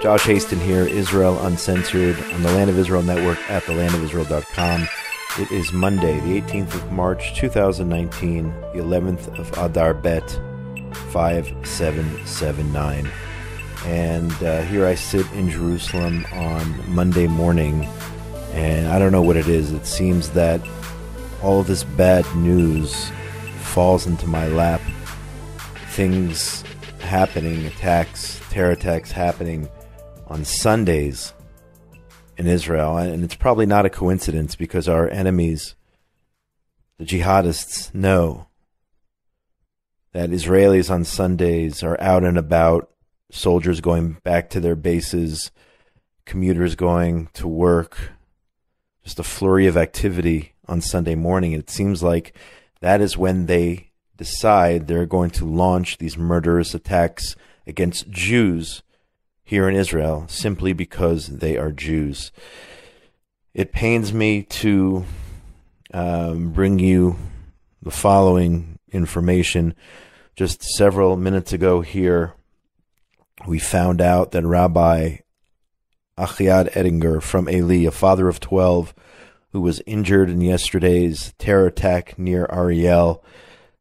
Josh Hasten here, Israel Uncensored, on the Land of Israel Network at thelandofisrael.com. It is Monday, the 18th of March, 2019, the 11th of Adar Bet, 5779. And here I sit in Jerusalem on Monday morning, and I don't know what it is. It seems that all of this bad news falls into my lap. Things happening, attacks, terror attacks happening on Sundays in Israel, and it's probably not a coincidence because our enemies, the jihadists, know that Israelis on Sundays are out and about, soldiers going back to their bases, commuters going to work, just a flurry of activity on Sunday morning. It seems like that is when they decide they're going to launch these murderous attacks against Jews here in Israel, simply because they are Jews. It pains me to bring you the following information. Just several minutes ago here, we found out that Rabbi Achiad Ettinger from Eli, a father of 12, who was injured in yesterday's terror attack near Ariel,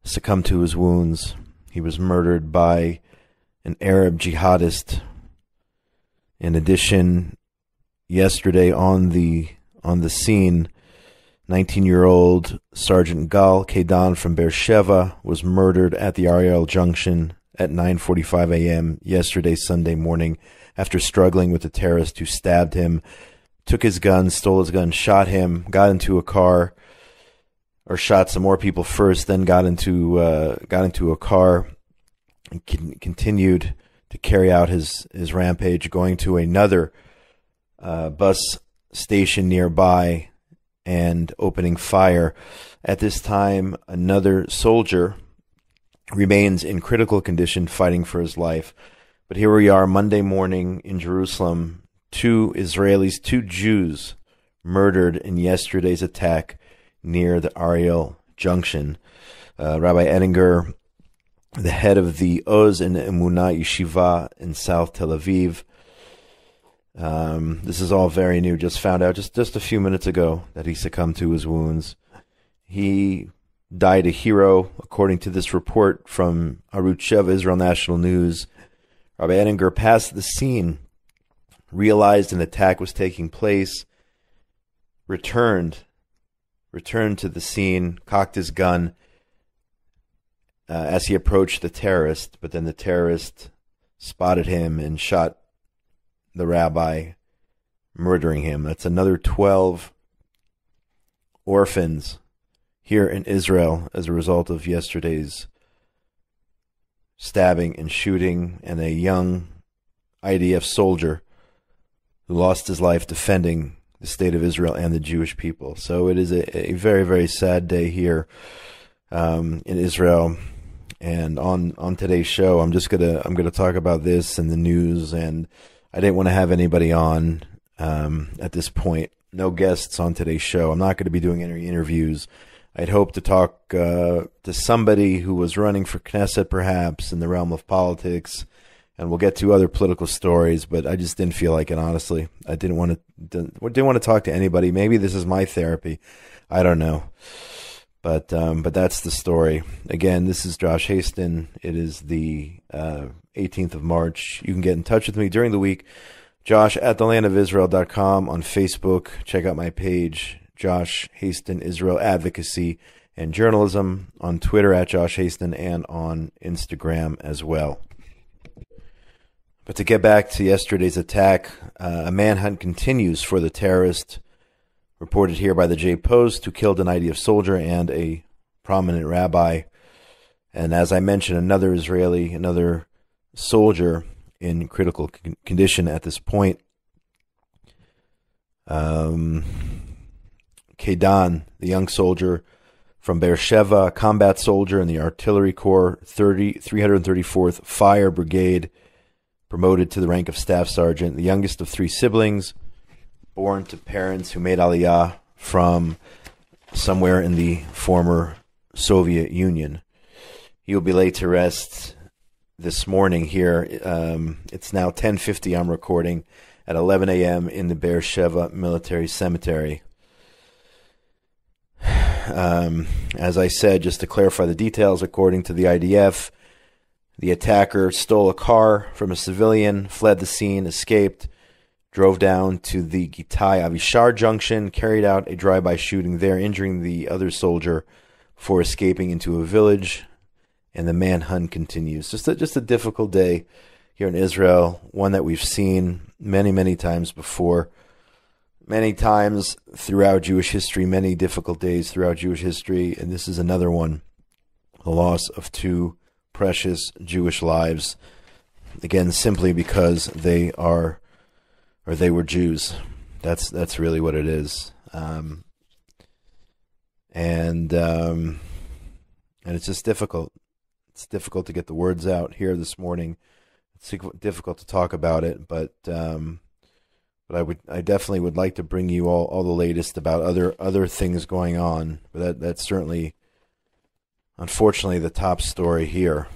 succumbed to his wounds. He was murdered by an Arab jihadist. In addition, yesterday on the scene, 19-year-old Sergeant Gal Keidan from Beersheba was murdered at the Ariel Junction at 9:45 a.m. yesterday, Sunday morning, after struggling with a terrorist who stabbed him, took his gun, stole his gun, shot him, got into a car, or shot some more people first, then got into a car, and continued to carry out his rampage, going to another bus station nearby and opening fire. At this time, another soldier remains in critical condition, fighting for his life. But here we are, Monday morning in Jerusalem, 2 Israelis, 2 Jews murdered in yesterday's attack near the Ariel Junction. Rabbi Ettinger, the head of the Oz and Emunah Yeshiva in South Tel Aviv. This is all very new. Just found out just a few minutes ago that he succumbed to his wounds. He died a hero, according to this report from Arutz Sheva, Israel National News. Rabbi Ettinger passed the scene, realized an attack was taking place, returned to the scene, cocked his gun, as he approached the terrorist, but then the terrorist spotted him and shot the rabbi, murdering him. That's another 12 orphans here in Israel as a result of yesterday's stabbing and shooting, and a young IDF soldier who lost his life defending the state of Israel and the Jewish people. So it is a very, very sad day here in Israel. And on today's show, I'm gonna talk about this and the news, and I didn't want to have anybody on at this point. No guests on today's show. I'm not going to be doing any interviews. I'd hoped to talk to somebody who was running for Knesset, perhaps in the realm of politics, and we'll get to other political stories. But I just didn't feel like it. Honestly, I didn't want to talk to anybody. Maybe this is my therapy. I don't know. But that's the story. Again, this is Josh Hasten. It is the 18th of March. You can get in touch with me during the week. Josh at thelandofisrael.com on Facebook. Check out my page, Josh Hasten Israel Advocacy and Journalism, on Twitter at Josh Hasten, and on Instagram as well. But to get back to yesterday's attack, a manhunt continues for the terrorist reported here by the J Post, who killed an IDF soldier and a prominent rabbi. And as I mentioned, another soldier in critical condition at this point. Keidan, the young soldier from Beersheba, a combat soldier in the Artillery Corps, 334th Fire Brigade, promoted to the rank of Staff Sergeant, the youngest of 3 siblings, born to parents who made Aliyah from somewhere in the former Soviet Union. He will be laid to rest this morning here. It's now 10:50. I'm recording at 11 a.m. in the Beersheba Military Cemetery. As I said, just to clarify the details, according to the IDF, the attacker stole a car from a civilian, fled the scene, escaped, drove down to the Gitai Avishar junction, carried out a drive-by shooting there, injuring the other soldier before escaping into a village, and the manhunt continues. Just a difficult day here in Israel, one that we've seen many, many times before, many times throughout Jewish history, many difficult days throughout Jewish history, and this is another one, the loss of two precious Jewish lives, again, simply because they were Jews. That's really what it is. And it's just difficult. It's difficult to get the words out here this morning. It's difficult to talk about it, but I definitely would like to bring you all the latest about other things going on. But that's certainly, unfortunately, the top story here.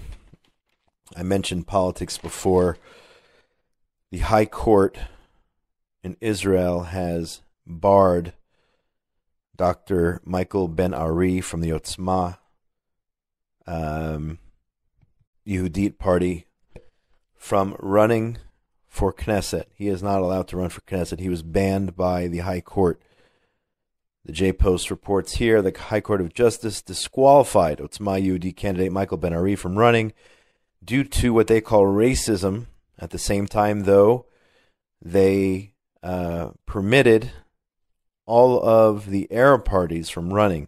I mentioned politics before. The High Court in Israel has barred Dr. Michael Ben-Ari from the Otzma Yehudit party from running for Knesset. He is not allowed to run for Knesset. He was banned by the High Court. The J-Post reports here the High Court of Justice disqualified Otzma Yehudit candidate Michael Ben-Ari from running due to what they call racism. At the same time, though, they permitted all of the Arab parties from running.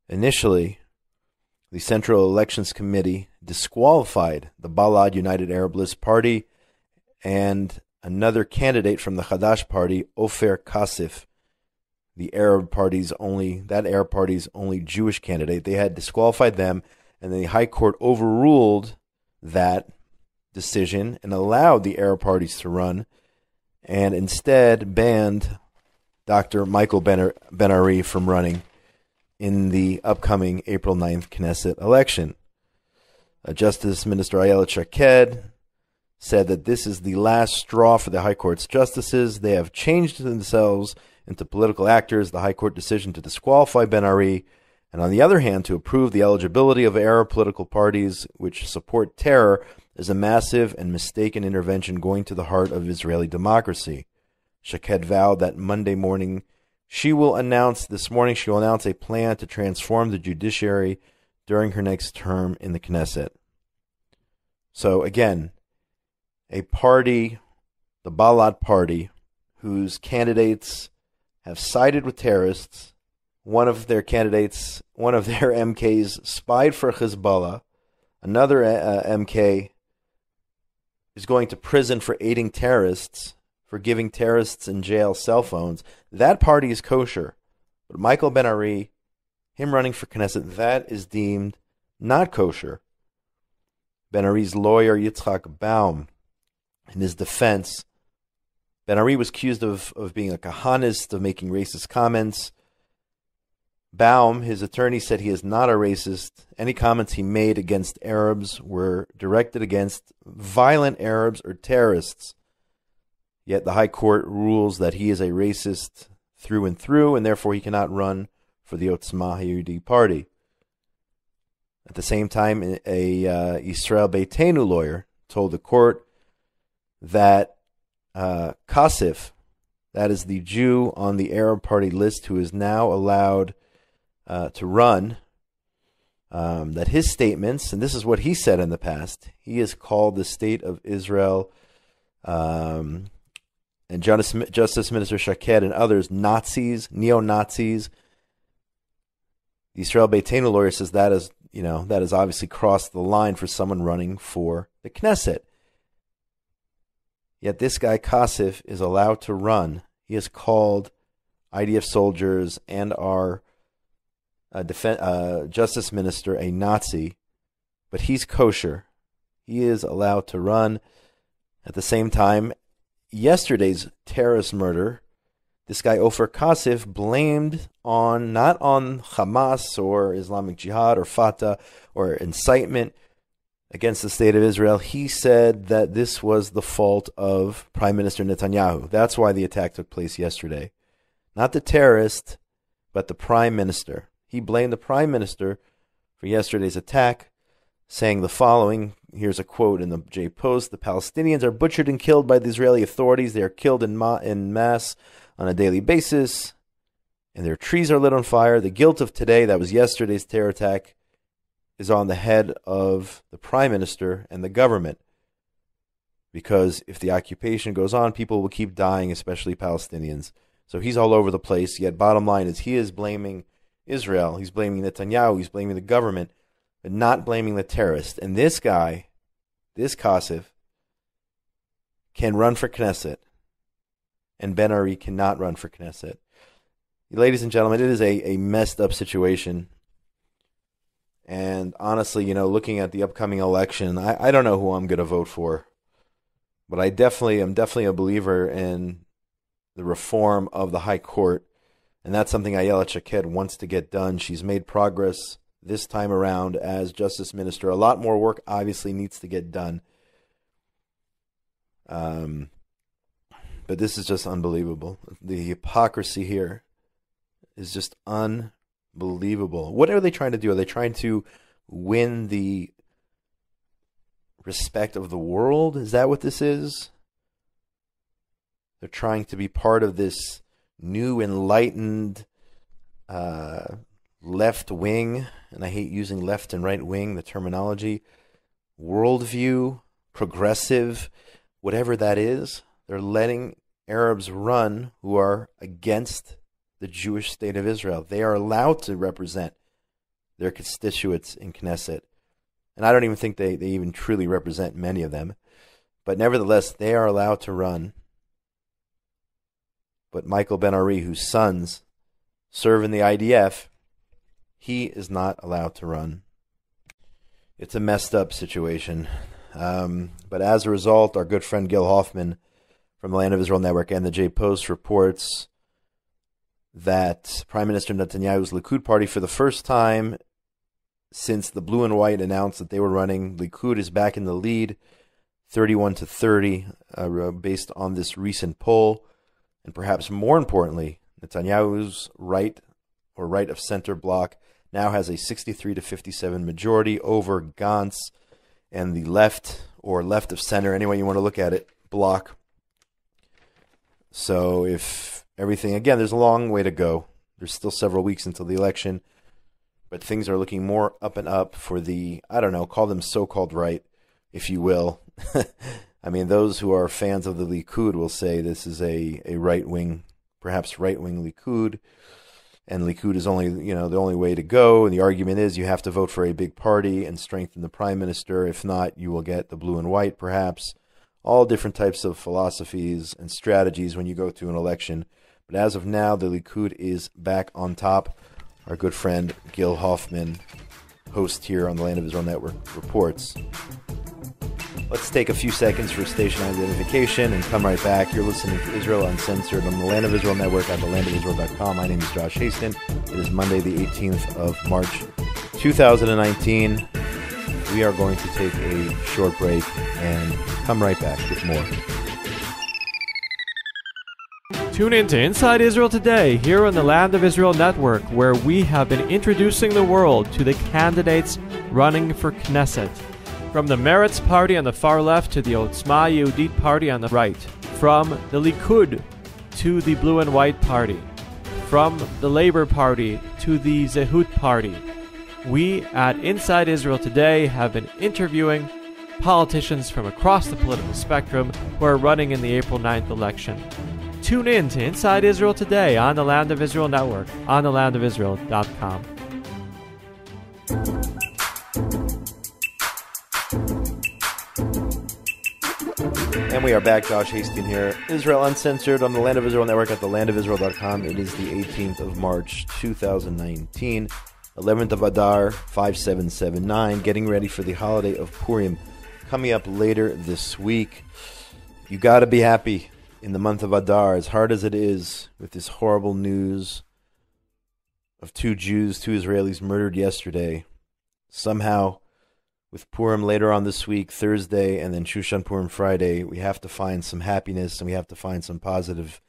Initially, the Central Elections Committee disqualified the Balad United Arab List Party and another candidate from the Hadash Party, Ofer Kasif, the Arab party's only Jewish candidate. They had disqualified them, and the High Court overruled that decision and allowed the Arab parties to run, and instead banned Dr. Michael Ben-Ari from running in the upcoming April 9th Knesset election. Justice Minister Ariel Sgt said that this is the last straw for the High Court's justices. They have changed themselves into political actors. The High Court decision to disqualify Ben-Ari, and on the other hand, to approve the eligibility of Arab political parties which support terror, is a massive and mistaken intervention going to the heart of Israeli democracy. Sgt vowed that Monday morning she will announce a plan to transform the judiciary during her next term in the Knesset. So again, a party, the Balad Party, whose candidates have sided with terrorists. One of their MKs spied for Hezbollah. Another MK is going to prison for aiding terrorists, for giving terrorists in jail cell phones. That party is kosher. But Michael Ben-Ari, him running for Knesset, that is deemed not kosher. Ben-Ari's lawyer, Yitzhak Baum, in his defense, Ben-Ari was accused of being a Kahanist, of making racist comments. Baum, his attorney, said he is not a racist. Any comments he made against Arabs were directed against violent Arabs or terrorists. Yet the High Court rules that he is a racist through and through, and therefore he cannot run for the Otzma Yehudit party. At the same time, a Israel Beitenu lawyer told the court that Kasif, that is the Jew on the Arab party list who is now allowed to run, that his statements, and this is what he said in the past, he has called the state of Israel and Justice Minister Sgt and others Nazis, neo-Nazis. The Israel Beitenu lawyer says that has obviously crossed the line for someone running for the Knesset. Yet this guy Kasif is allowed to run. He has called IDF soldiers and our Justice Minister a Nazi, but he's kosher. He is allowed to run. At the same time, yesterday's terrorist murder, this guy Ofer Kasif blamed not on Hamas or Islamic Jihad or Fatah or incitement. against the state of Israel. He said that this was the fault of Prime Minister Netanyahu. That's why the attack took place yesterday. Not the terrorist, but the Prime Minister. He blamed the Prime Minister for yesterday's attack, saying the following. Here's a quote in the J Post. The Palestinians are butchered and killed by the Israeli authorities. They are killed in mass on a daily basis, and their trees are lit on fire. The guilt of today, that was yesterday's terror attack, is on the head of the Prime Minister and the government. Because if the occupation goes on, people will keep dying, especially Palestinians. So he's all over the place. Yet bottom line is he is blaming Israel. He's blaming Netanyahu. He's blaming the government, but not blaming the terrorist. And this guy, this Kasif, can run for Knesset, and Ben Ari cannot run for Knesset. Ladies and gentlemen, it is a messed up situation. And honestly, looking at the upcoming election, I don't know who I'm going to vote for. But I'm definitely a believer in the reform of the High Court. And that's something Ariel Shaked wants to get done. She's made progress this time around as Justice Minister. A lot more work obviously needs to get done. But this is just unbelievable. The hypocrisy here is just unbelievable. What are they trying to do? Are they trying to win the respect of the world? Is that what this is? They're trying to be part of this new enlightened left wing, and I hate using left and right wing, the terminology, worldview, progressive, whatever that is. They're letting Arabs run who are against the Jewish state of Israel. They are allowed to represent their constituents in Knesset. And I don't even think they even truly represent many of them. But nevertheless, they are allowed to run. But Michael Ben Ari, whose sons serve in the IDF, he is not allowed to run. It's a messed up situation. But as a result, our good friend Gil Hoffman from the Land of Israel Network and the J Post reports that Prime Minister Netanyahu's Likud party, for the first time since the blue and white announced that they were running, Likud is back in the lead, 31-30, based on this recent poll. And perhaps more importantly, Netanyahu's right of center bloc now has a 63-57 majority over Gantz and the left, or left of center, any way you want to look at it, bloc. So if everything, again, there's a long way to go. There's still several weeks until the election, but things are looking more up and up for the, I don't know, call them so-called right, if you will. I mean, those who are fans of the Likud will say this is a right-wing, perhaps right-wing Likud, and Likud is only, the only way to go. And the argument is you have to vote for a big party and strengthen the prime minister. If not, you will get the blue and white, perhaps. All different types of philosophies and strategies when you go to an election. But as of now, the Likud is back on top. Our good friend Gil Hoffman, host here on the Land of Israel Network, reports. Let's take a few seconds for station identification and come right back. You're listening to Israel Uncensored on the Land of Israel Network at thelandofisrael.com. My name is Josh Hasten. It is Monday, the 18th of March, 2019. We are going to take a short break and come right back with more. Tune in to Inside Israel Today here on the Land of Israel Network, where we have been introducing the world to the candidates running for Knesset. From the Meretz party on the far left to the Otzma Yehudit party on the right. From the Likud to the Blue and White party. From the Labor Party to the Zehut party. We at Inside Israel Today have been interviewing politicians from across the political spectrum who are running in the April 9th election. Tune in to Inside Israel Today on the Land of Israel Network, on thelandofisrael.com. And we are back. Josh Hasten here. Israel Uncensored on the Land of Israel Network at thelandofisrael.com. It is the 18th of March, 2019, 11th of Adar, 5779, getting ready for the holiday of Purim coming up later this week. You got to be happy in the month of Adar, as hard as it is with this horrible news of two Jews, two Israelis murdered yesterday. Somehow with Purim later on this week, Thursday, and then Shushan Purim Friday, we have to find some happiness and we have to find some positive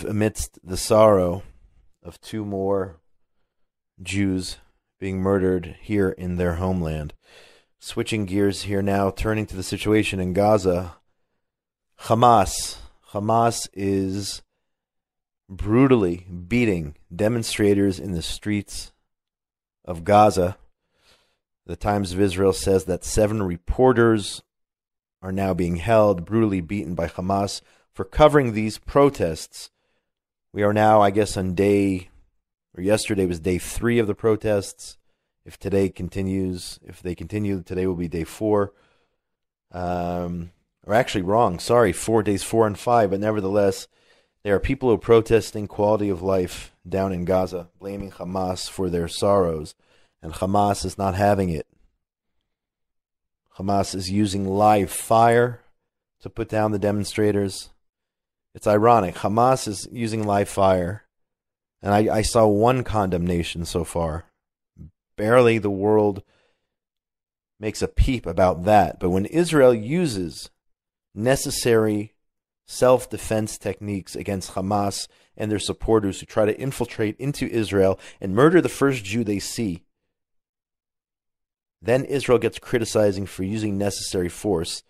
amidst the sorrow of 2 more Jews being murdered here in their homeland. Switching gears here now, turning to the situation in Gaza. Hamas is brutally beating demonstrators in the streets of Gaza. The Times of Israel says that 7 reporters are now being held, brutally beaten by Hamas for covering these protests. We are now, I guess, on yesterday was day 3 of the protests. If they continue, today will be day 4. Or actually wrong, sorry, days 4 and 5, but nevertheless, there are people who are protesting quality of life down in Gaza, blaming Hamas for their sorrows. And Hamas is not having it. Hamas is using live fire to put down the demonstrators. It's ironic. Hamas is using live fire. And I saw 1 condemnation so far. Barely the world makes a peep about that. But when Israel uses necessary self-defense techniques against Hamas and their supporters who try to infiltrate into Israel and murder the first Jew they see, then Israel gets criticizing for using necessary force.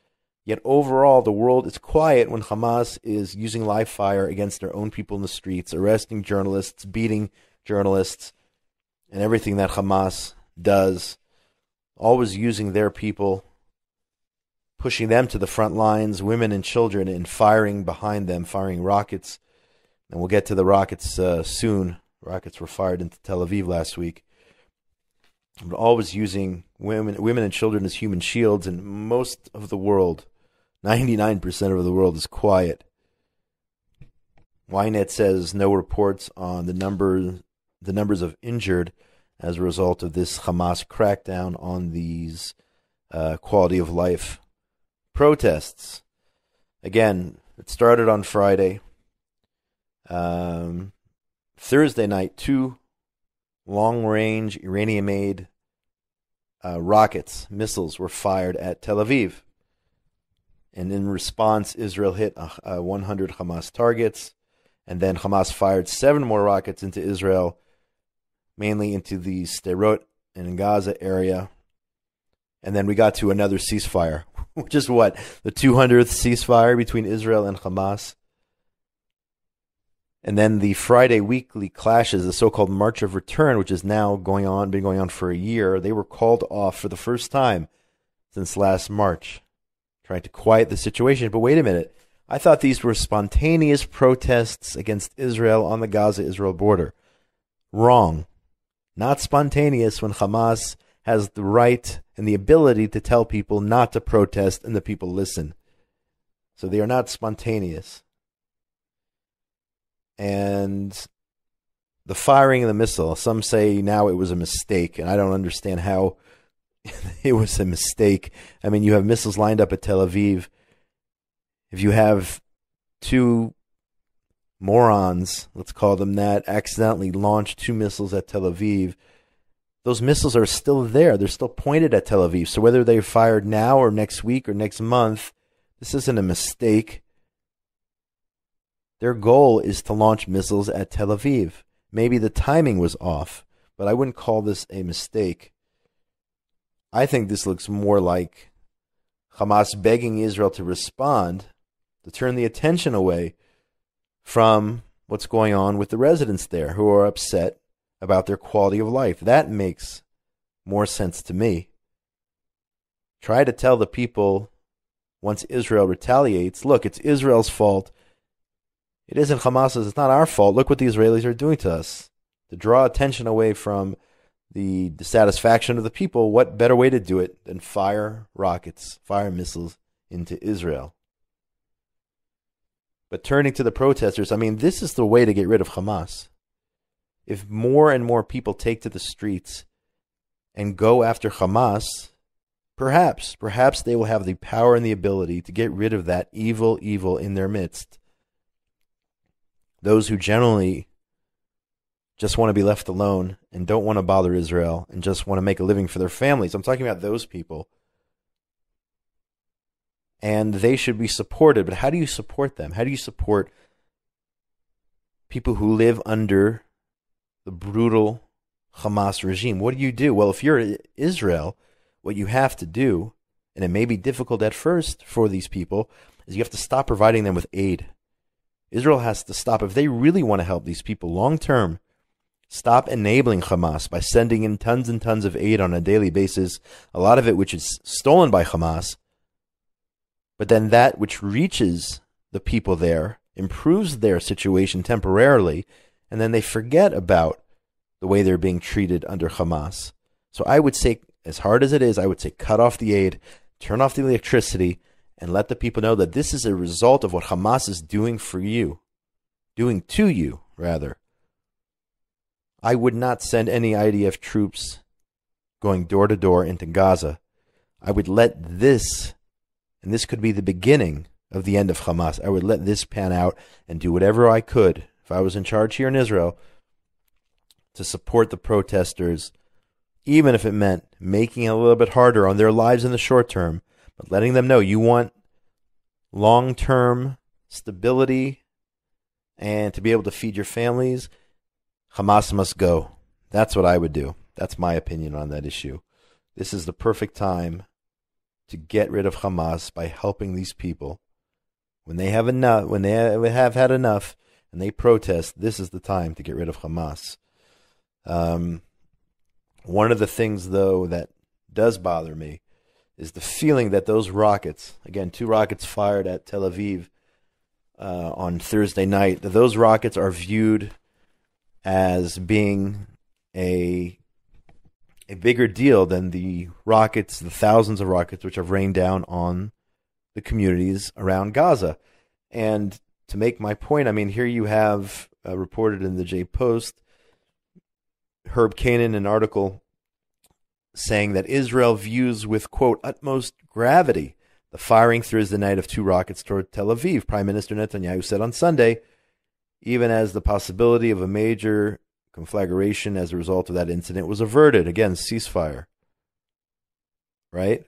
Yet overall, the world is quiet when Hamas is using live fire against their own people in the streets, arresting journalists, beating journalists, and everything that Hamas does, always using their people, pushing them to the front lines, women and children, and firing behind them, firing rockets. And we'll get to the rockets soon. Rockets were fired into Tel Aviv last week. But always using women and children as human shields, and most of the world, 99% of the world, is quiet. Ynet says no reports on the numbers of injured as a result of this Hamas crackdown on these quality of life protests. Again, it started on Friday. Thursday night, 2 long-range Iranian-made missiles were fired at Tel Aviv. And in response, Israel hit 100 Hamas targets. And then Hamas fired 7 more rockets into Israel, mainly into the Sderot and Gaza area. And then we got to another ceasefire, which is what? The 200th ceasefire between Israel and Hamas. And then the Friday weekly clashes, the so-called March of Return, which is now been going on for a year, they were called off for the first time since last March, trying to quiet the situation. But wait a minute. I thought these were spontaneous protests against Israel on the Gaza-Israel border. Wrong. Not spontaneous when Hamas has the right and the ability to tell people not to protest and the people listen. So they are not spontaneous. And the firing of the missile, some say now it was a mistake, and I don't understand how it was a mistake. I mean, you have missiles lined up at Tel Aviv. If you have 2 morons, let's call them that, accidentally launch 2 missiles at Tel Aviv, those missiles are still there. They're still pointed at Tel Aviv. So whether they're fired now or next week or next month, this isn't a mistake. Their goal is to launch missiles at Tel Aviv. Maybe the timing was off, but I wouldn't call this a mistake. I think this looks more like Hamas begging Israel to respond, to turn the attention away from what's going on with the residents there who are upset about their quality of life. That makes more sense to me. Try to tell the people, once Israel retaliates, look, it's Israel's fault. It isn't Hamas's. It's not our fault. Look what the Israelis are doing to us. To draw attention away from the dissatisfaction of the people, what better way to do it than fire rockets, fire missiles into Israel? But turning to the protesters, I mean, this is the way to get rid of Hamas. If more and more people take to the streets and go after Hamas, perhaps they will have the power and the ability to get rid of that evil in their midst. Those who generally just want to be left alone and don't want to bother Israel and just want to make a living for their families. I'm talking about those people. And they should be supported. But how do you support them? How do you support people who live under the brutal Hamas regime? What do? Well, if you're Israel, what you have to do, and it may be difficult at first for these people, is you have to stop providing them with aid. Israel has to stop. If they really want to help these people long term, stop enabling Hamas by sending in tons and tons of aid on a daily basis, a lot of it which is stolen by Hamas, but then that which reaches the people there improves their situation temporarily, and then they forget about the way they're being treated under Hamas. So I would say, as hard as it is, I would say cut off the aid, turn off the electricity, and let the people know that this is a result of what Hamas is doing for you. Doing to you, rather. I would not send any IDF troops going door to door into Gaza. I would let this, and this could be the beginning of the end of Hamas, I would let this pan out and do whatever I could, if I was in charge here in Israel, to support the protesters, even if it meant making it a little bit harder on their lives in the short term, but letting them know you want long-term stability and to be able to feed your families, Hamas must go. That's what I would do. That's my opinion on that issue. This is the perfect time to get rid of Hamas by helping these people. When they have enough, when they have had enough and they protest, this is the time to get rid of Hamas. One of the things, though, that does bother me is the feeling that those rockets, again, 2 rockets fired at Tel Aviv on Thursday night, that those rockets are viewed as being a bigger deal than the rockets, the thousands of rockets which have rained down on the communities around Gaza. And to make my point, I mean, here you have reported in the J Post, Herb Keidan, an article saying that Israel views with, quote, utmost gravity the firing Thursday night of 2 rockets toward Tel Aviv. Prime Minister Netanyahu said on Sunday, even as the possibility of a major conflagration as a result of that incident was averted. Again, ceasefire. Right?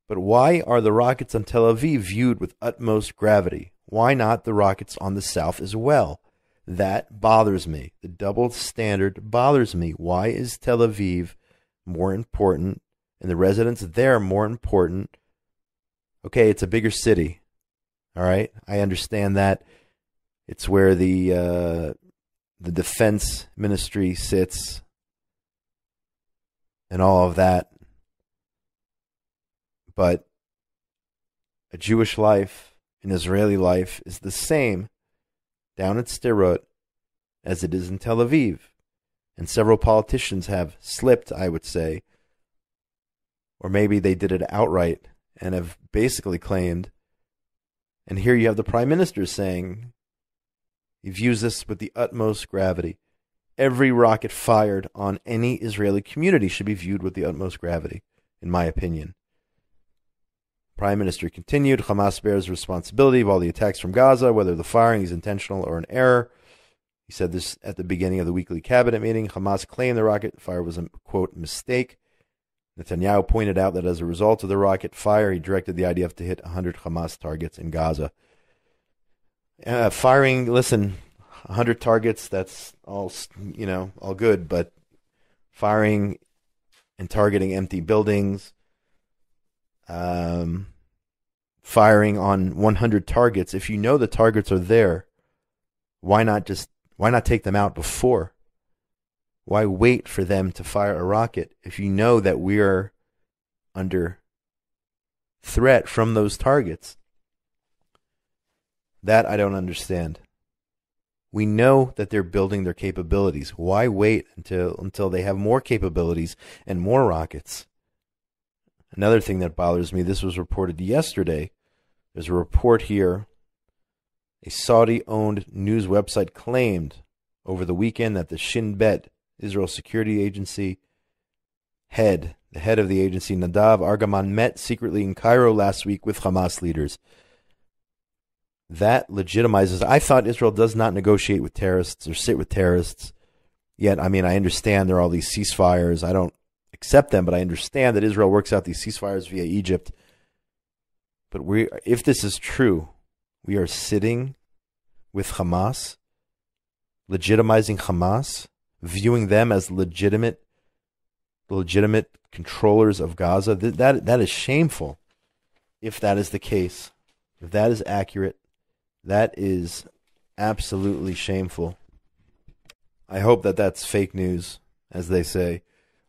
But why are the rockets on Tel Aviv viewed with utmost gravity? Why not the rockets on the south as well? That bothers me. The double standard bothers me. Why is Tel Aviv more important and the residents there more important? Okay, it's a bigger city. All right, I understand that. It's where the defense ministry sits and all of that. But a Jewish life, an Israeli life is the same down at Sderot as it is in Tel Aviv. And several politicians have slipped, I would say, or maybe they did it outright and have basically claimed, and here you have the Prime Minister saying he views this with the utmost gravity. Every rocket fired on any Israeli community should be viewed with the utmost gravity, in my opinion. Prime Minister continued, Hamas bears responsibility of all the attacks from Gaza, whether the firing is intentional or an error. He said this at the beginning of the weekly cabinet meeting. Hamas claimed the rocket fire was a, quote, mistake. Netanyahu pointed out that as a result of the rocket fire, he directed the IDF to hit 100 Hamas targets in Gaza. Firing, listen, 100 targets, that's all, all good, but firing and targeting empty buildings, firing on 100 targets, if you know the targets are there, why not take them out before? Why wait for them to fire a rocket if you know that we are under threat from those targets? That I don't understand. We know that they're building their capabilities. Why wait until they have more capabilities and more rockets? Another thing that bothers me, this was reported yesterday. There's a report here. A Saudi-owned news website claimed over the weekend that the Shin Bet, Israel Security Agency the head of the agency, Nadav Argaman, met secretly in Cairo last week with Hamas leaders. That legitimizes. I thought Israel does not negotiate with terrorists or sit with terrorists. Yet, I mean, I understand there are all these ceasefires. I don't accept them, but I understand that Israel works out these ceasefires via Egypt. But if this is true, we are sitting with Hamas, legitimizing Hamas, viewing them as legitimate controllers of Gaza. That is shameful. If that is the case, if that is accurate, that is absolutely shameful. I hope that that's fake news, as they say.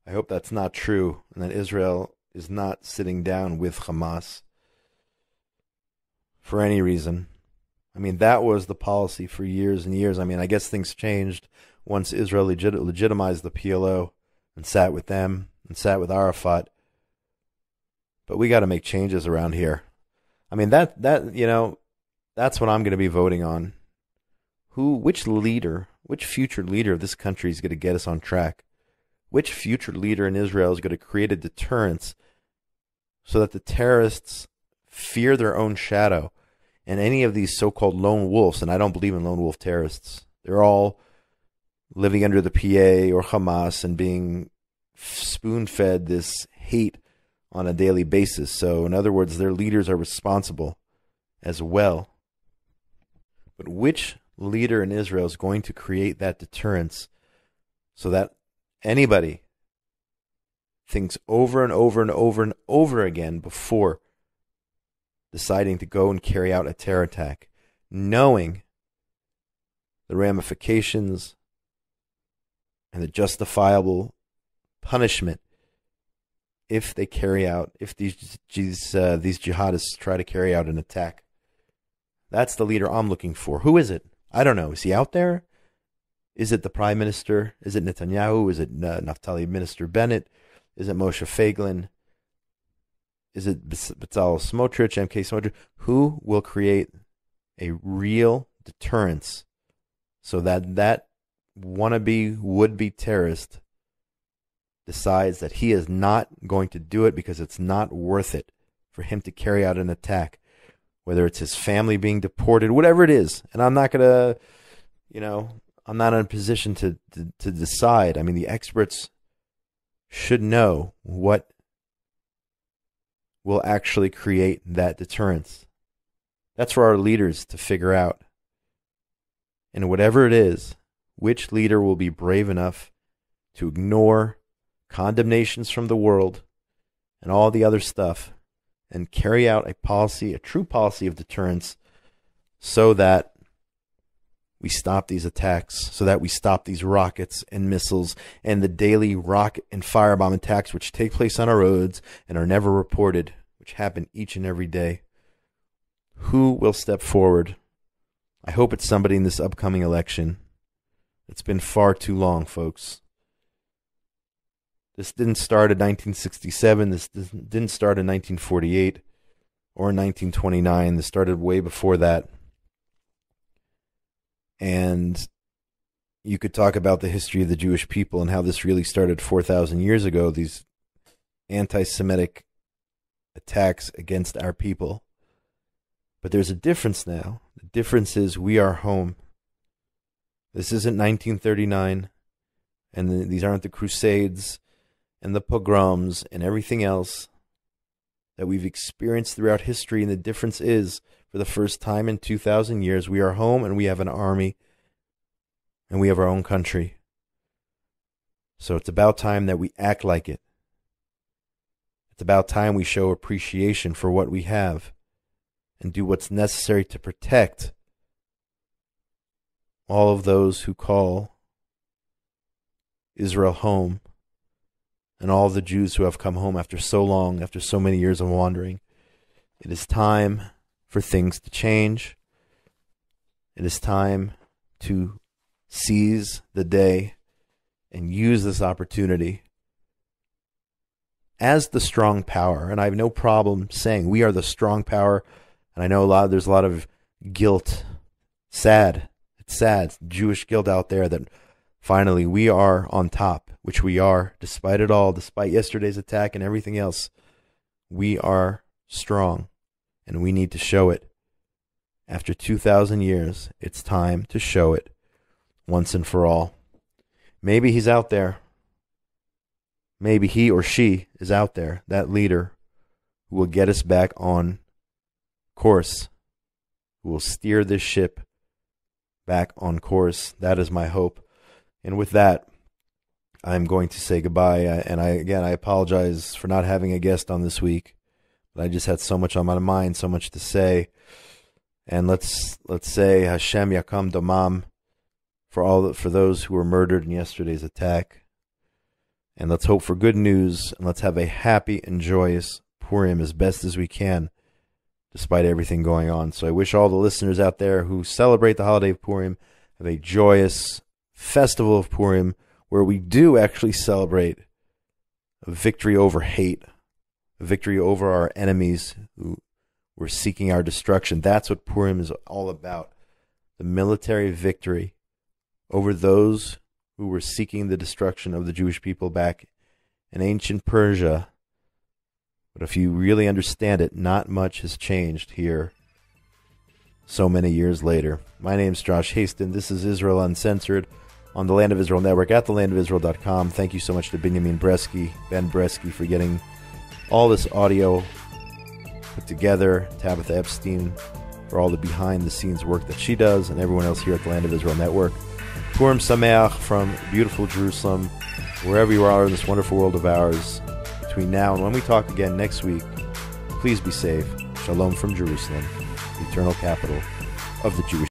I hope that's not true, and that Israel is not sitting down with Hamas for any reason. I mean, that was the policy for years and years. I mean, I guess things changed once Israel legitimized the PLO and sat with them and sat with Arafat. But we got to make changes around here. I mean, that's what I'm going to be voting on. Which future leader of this country is going to get us on track? Which future leader in Israel is going to create a deterrence so that the terrorists fear their own shadow? And any of these so-called lone wolves, and I don't believe in lone wolf terrorists, they're all living under the PA or Hamas and being spoon-fed this hate on a daily basis. So, in other words, their leaders are responsible as well. But which leader in Israel is going to create that deterrence so that anybody thinks over and over and over and over again before deciding to go and carry out a terror attack, knowing the ramifications and the justifiable punishment if these jihadists try to carry out an attack? That's the leader I'm looking for. Who is it? I don't know. Is he out there? Is it the Prime Minister? Is it Netanyahu? Is it Naftali Minister Bennett? Is it Moshe Feiglin? Is it Bezalel Smotrich, MK Smotrich? Who will create a real deterrence so that wannabe would-be terrorist decides that he is not going to do it because it's not worth it for him to carry out an attack, whether it's his family being deported, whatever it is. And I'm not going to, I'm not in a position to decide. I mean, the experts should know what will actually create that deterrence. That's for our leaders to figure out. And whatever it is, which leader will be brave enough to ignore condemnations from the world and all the other stuff and carry out a true policy of deterrence so that we stop these attacks, so that we stop these rockets and missiles and the daily rocket and firebomb attacks which take place on our roads and are never reported, which happen each and every day. Who will step forward? I hope it's somebody in this upcoming election. It's been far too long, folks. This didn't start in 1967. This didn't start in 1948 or 1929. This started way before that. And you could talk about the history of the Jewish people and how this really started 4,000 years ago, these anti-Semitic attacks against our people. But there's a difference now. The difference is we are home. This isn't 1939, and these aren't the Crusades and the pogroms and everything else that we've experienced throughout history. And the difference is, for the first time in 2,000 years, we are home and we have an army and we have our own country. So it's about time that we act like it. It's about time we show appreciation for what we have and do what's necessary to protect all of those who call Israel home and all the Jews who have come home after so long, after so many years of wandering. It is time for things to change. It is time to seize the day and use this opportunity as the strong power. And I have no problem saying we are the strong power. And I know there's a lot of guilt. Sad. It's sad. Jewish guilt out there that finally we are on top, which we are, despite it all, despite yesterday's attack and everything else. We are strong, and we need to show it. After 2,000 years, it's time to show it once and for all. maybe he's out there. Maybe he or she is out there, that leader who will get us back on course, who will steer this ship back on course. That is my hope. And with that, I'm going to say goodbye. And I apologize for not having a guest on this week, but I just had so much on my mind, so much to say. And let's say Hashem Yakam Damam for those who were murdered in yesterday's attack. And let's hope for good news, and let's have a happy and joyous Purim as best as we can, despite everything going on. So I wish all the listeners out there who celebrate the holiday of Purim have a joyous festival of Purim, where we do actually celebrate a victory over hate, a victory over our enemies who were seeking our destruction. That's what Purim is all about. The military victory over those who were seeking the destruction of the Jewish people back in ancient Persia. But if you really understand it, not much has changed here so many years later. My name's Josh Hasten. This is Israel Uncensored on the Land of Israel Network at thelandofisrael.com. Thank you so much to Ben Bresky, for getting all this audio put together, Tabitha Epstein for all the behind-the-scenes work that she does, and everyone else here at the Land of Israel Network. Purim Sameach from beautiful Jerusalem, wherever you are in this wonderful world of ours. Between now and when we talk again next week, please be safe. Shalom from Jerusalem, the eternal capital of the Jewish